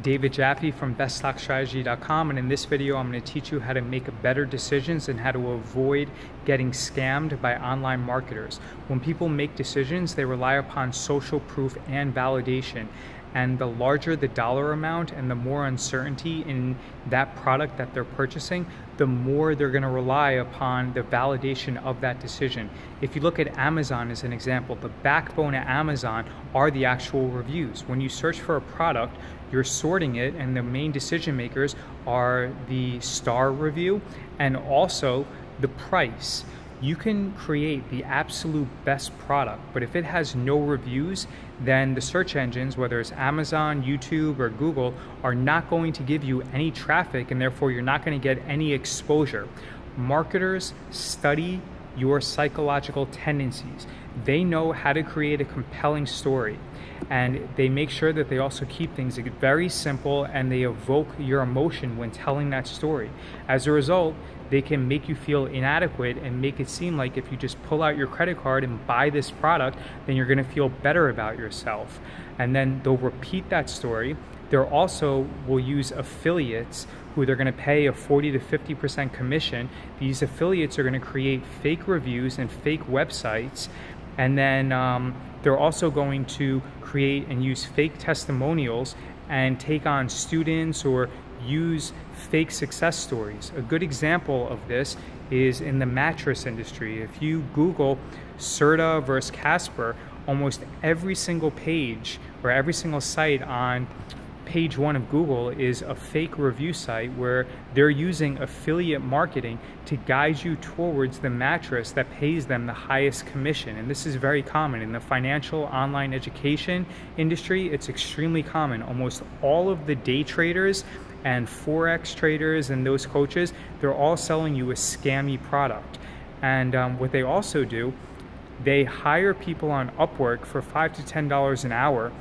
David Jaffe from beststockstrategy.com, and in this video I'm going to teach you how to make better decisions and how to avoid getting scammed by online marketers. When people make decisions, they rely upon social proof and validation, and the larger the dollar amount and the more uncertainty in that product that they're purchasing, the more they're going to rely upon the validation of that decision. If you look at Amazon as an example, the backbone of Amazon are the actual reviews. When you search for a product, you're sorting it, and the main decision makers are the star review and also the price. You can create the absolute best product, but if it has no reviews, then the search engines, whether it's Amazon, YouTube, or Google, are not going to give you any traffic, and therefore you're not going to get any exposure. Marketers study your psychological tendencies. They know how to create a compelling story, and they make sure that they also keep things very simple, and they evoke your emotion when telling that story. As a result, they can make you feel inadequate and make it seem like if you just pull out your credit card and buy this product, then you're going to feel better about yourself. And then they'll repeat that story. They also will use affiliates who they're going to pay a 40 to 50% commission. These affiliates are going to create fake reviews and fake websites, and then they're also going to create and use fake testimonials and take on students or use fake success stories. A good example of this is in the mattress industry. If you Google Serta versus Casper, almost every single page or every single site on page 1 of Google is a fake review site where they're using affiliate marketing to guide you towards the mattress that pays them the highest commission. And this is very common in the financial online education industry. It's extremely common. Almost all of the day traders and Forex traders and those coaches, they're all selling you a scammy product. And what they also do, they hire people on Upwork for $5 to $10 an hour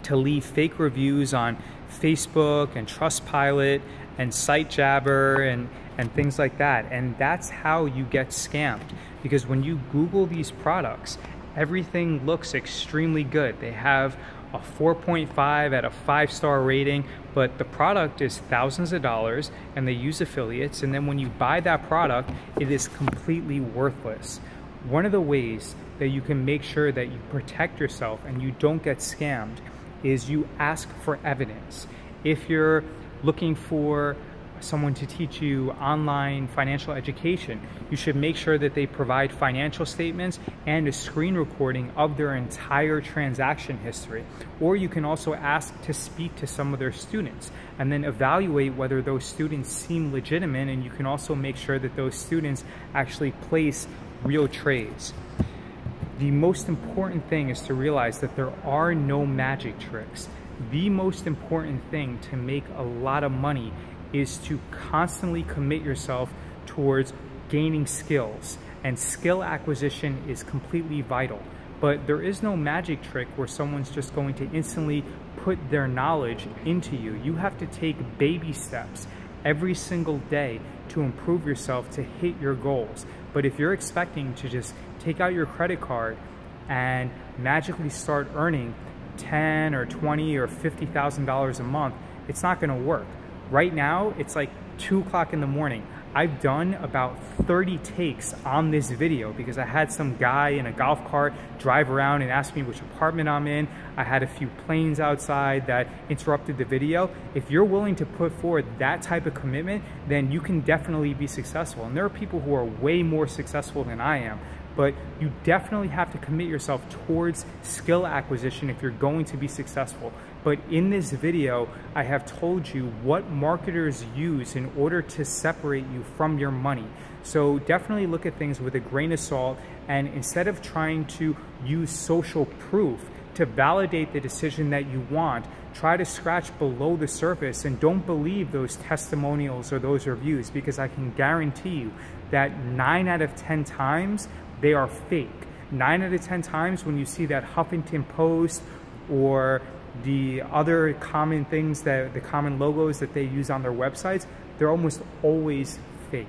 to leave fake reviews on Facebook and Trustpilot and SiteJabber and things like that. And that's how you get scammed, because when you Google these products, everything looks extremely good. They have a 4.5 out of 5-star rating, but the product is thousands of dollars, and they use affiliates, and then when you buy that product, it is completely worthless. One of the ways that you can make sure that you protect yourself and you don't get scammed is you ask for evidence. If you're looking for someone to teach you online financial education, you should make sure that they provide financial statements and a screen recording of their entire transaction history. Or you can also ask to speak to some of their students and then evaluate whether those students seem legitimate, and you can also make sure that those students actually place real trades. The most important thing is to realize that there are no magic tricks. The most important thing to make a lot of money is to constantly commit yourself towards gaining skills, and skill acquisition is completely vital. But there is no magic trick where someone's just going to instantly put their knowledge into you. You have to take baby steps every single day to improve yourself to hit your goals. But if you're expecting to just take out your credit card and magically start earning $10 or $20 or $50,000 a month, it's not going to work. Right now, it's like 2 o'clock in the morning. I've done about 30 takes on this video because I had some guy in a golf cart drive around and ask me which apartment I'm in. I had a few planes outside that interrupted the video. If you're willing to put forward that type of commitment, then you can definitely be successful. And there are people who are way more successful than I am. But you definitely have to commit yourself towards skill acquisition if you're going to be successful. But in this video, I have told you what marketers use in order to separate you from your money. So definitely look at things with a grain of salt, and instead of trying to use social proof to validate the decision that you want, try to scratch below the surface and don't believe those testimonials or those reviews, because I can guarantee you that 9 out of 10 times they are fake. 9 out of 10 times when you see that Huffington Post or the other common things, that the common logos that they use on their websites, they're almost always fake.